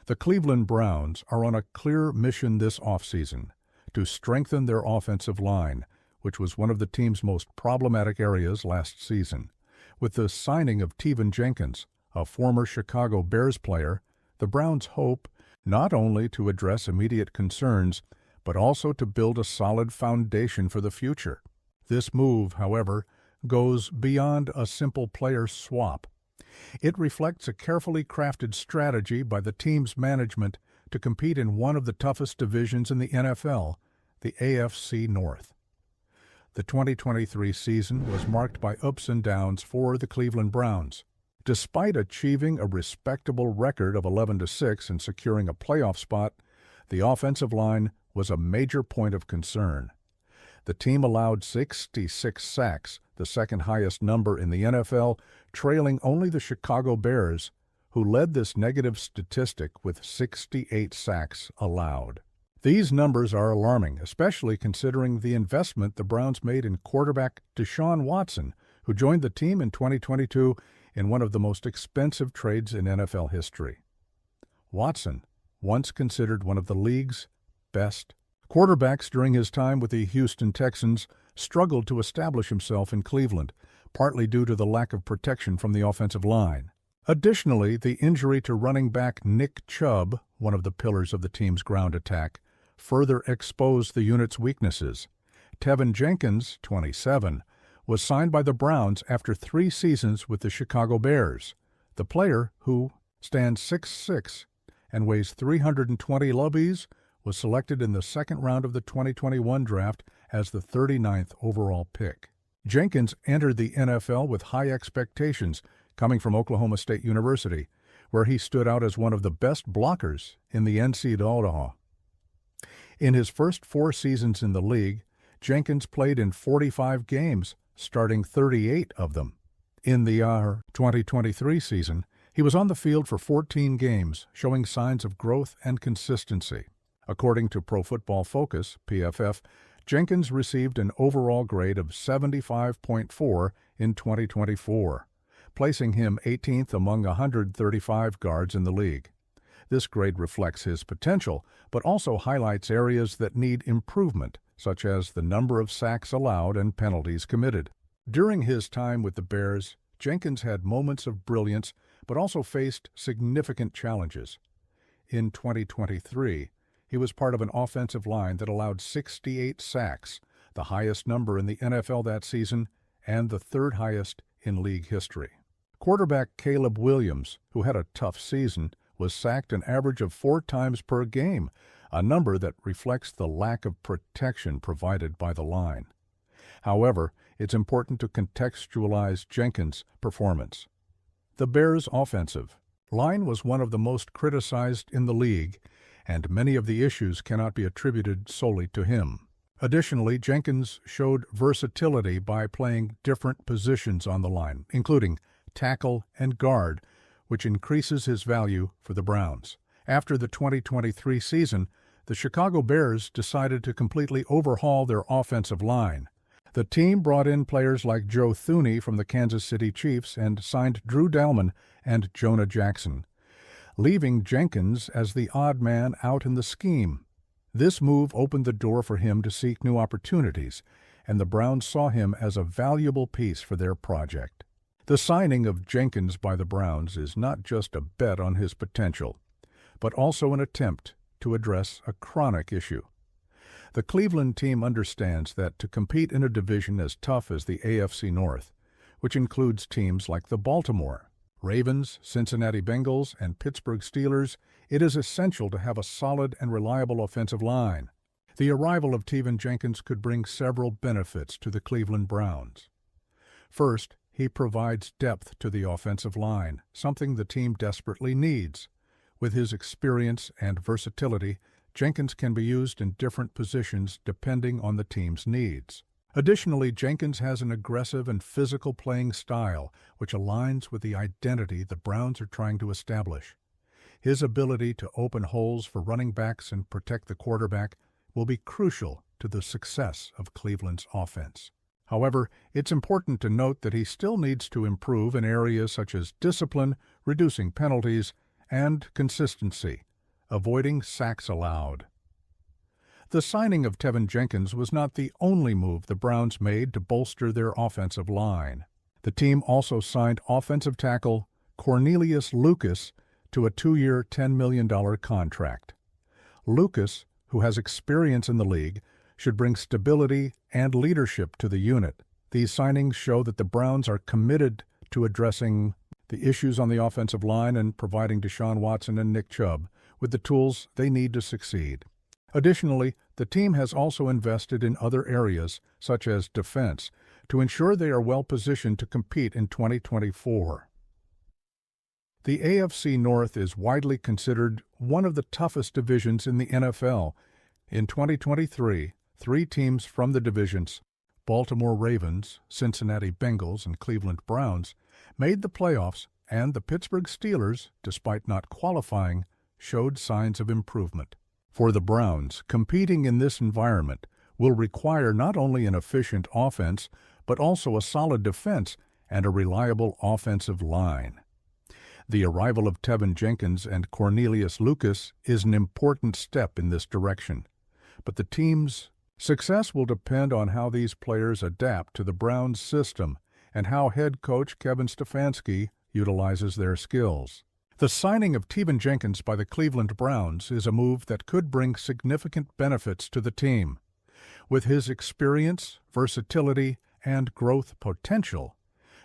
The Cleveland Browns are on a clear mission this offseason to strengthen their offensive line, which was one of the team's most problematic areas last season. With the signing of Teven Jenkins, a former Chicago Bears player, the Browns hope not only to address immediate concerns, but also to build a solid foundation for the future. This move, however, goes beyond a simple player swap. It reflects a carefully crafted strategy by the team's management to compete in one of the toughest divisions in the NFL, the AFC North. The 2023 season was marked by ups and downs for the Cleveland Browns. Despite achieving a respectable record of 11-6 and securing a playoff spot, the offensive line was a major point of concern. The team allowed 66 sacks, the second highest number in the NFL, trailing only the Chicago Bears, who led this negative statistic with 68 sacks allowed. These numbers are alarming, especially considering the investment the Browns made in quarterback Deshaun Watson, who joined the team in 2022 in one of the most expensive trades in NFL history. Watson, once considered one of the league's best quarterbacks during his time with the Houston Texans, struggled to establish himself in Cleveland, partly due to the lack of protection from the offensive line. Additionally, the injury to running back Nick Chubb, one of the pillars of the team's ground attack, further exposed the unit's weaknesses. Teven Jenkins, 27, was signed by the Browns after 3 seasons with the Chicago Bears. The player, who stands 6'6" and weighs 320 lbs, was selected in the second round of the 2021 draft as the 39th overall pick. Jenkins entered the NFL with high expectations, coming from Oklahoma State University, where he stood out as one of the best blockers in the NCAA. In his first 4 seasons in the league, Jenkins played in 45 games, starting 38 of them. In the 2023 season, he was on the field for 14 games, showing signs of growth and consistency. According to Pro Football Focus, PFF, Jenkins received an overall grade of 75.4 in 2024, placing him 18th among 135 guards in the league. This grade reflects his potential, but also highlights areas that need improvement, such as the number of sacks allowed and penalties committed. During his time with the Bears, Jenkins had moments of brilliance, but also faced significant challenges. In 2023, he was part of an offensive line that allowed 68 sacks, the highest number in the NFL that season and the 3rd highest in league history. Quarterback Caleb Williams, who had a tough season, was sacked an average of 4 times per game, a number that reflects the lack of protection provided by the line. However, it's important to contextualize Jenkins' performance. The Bears' offensive line was one of the most criticized in the league, and many of the issues cannot be attributed solely to him. Additionally, Jenkins showed versatility by playing different positions on the line, including tackle and guard, which increases his value for the Browns. After the 2023 season, the Chicago Bears decided to completely overhaul their offensive line. The team brought in players like Joe Thuney from the Kansas City Chiefs and signed Drew Dalman and Jonah Jackson, leaving Jenkins as the odd man out in the scheme. This move opened the door for him to seek new opportunities, and the Browns saw him as a valuable piece for their project. The signing of Jenkins by the Browns is not just a bet on his potential, but also an attempt to address a chronic issue. The Cleveland team understands that to compete in a division as tough as the AFC North, which includes teams like the Baltimore Ravens, Cincinnati Bengals, and Pittsburgh Steelers, it is essential to have a solid and reliable offensive line. The arrival of Teven Jenkins could bring several benefits to the Cleveland Browns. First, he provides depth to the offensive line, something the team desperately needs. With his experience and versatility, Jenkins can be used in different positions depending on the team's needs. Additionally, Jenkins has an aggressive and physical playing style, which aligns with the identity the Browns are trying to establish. His ability to open holes for running backs and protect the quarterback will be crucial to the success of Cleveland's offense. However, it's important to note that he still needs to improve in areas such as discipline, reducing penalties, and consistency. avoiding sacks allowed. The signing of Tevin Jenkins was not the only move the Browns made to bolster their offensive line. The team also signed offensive tackle Cornelius Lucas to a 2-year, $10 million contract. Lucas, who has experience in the league, should bring stability and leadership to the unit. These signings show that the Browns are committed to addressing the issues on the offensive line and providing Deshaun Watson and Nick Chubb with the tools they need to succeed. Additionally, the team has also invested in other areas, such as defense, to ensure they are well positioned to compete in 2024. The AFC North is widely considered one of the toughest divisions in the NFL. In 2023, 3 teams from the divisions, Baltimore Ravens, Cincinnati Bengals, and Cleveland Browns, made the playoffs, and the Pittsburgh Steelers, despite not qualifying, showed signs of improvement. For the Browns, competing in this environment will require not only an efficient offense, but also a solid defense and a reliable offensive line. The arrival of Tevin Jenkins and Cornelius Lucas is an important step in this direction, but the team's success will depend on how these players adapt to the Browns' system and how head coach Kevin Stefanski utilizes their skills. The signing of Tevin Jenkins by the Cleveland Browns is a move that could bring significant benefits to the team. With his experience, versatility, and growth potential,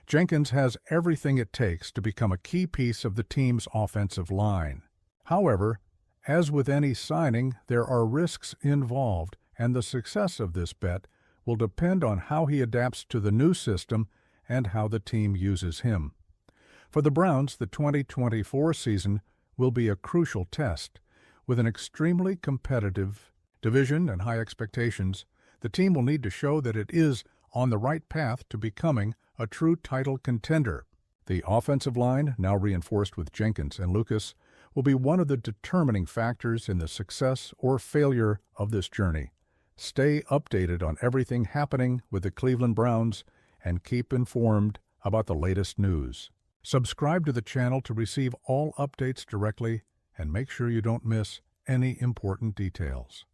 Jenkins has everything it takes to become a key piece of the team's offensive line. However, as with any signing, there are risks involved, and the success of this bet will depend on how he adapts to the new system and how the team uses him. For the Browns, the 2024 season will be a crucial test. With an extremely competitive division and high expectations, the team will need to show that it is on the right path to becoming a true title contender. The offensive line, now reinforced with Jenkins and Lucas, will be one of the determining factors in the success or failure of this journey. Stay updated on everything happening with the Cleveland Browns and keep informed about the latest news. Subscribe to the channel to receive all updates directly and make sure you don't miss any important details.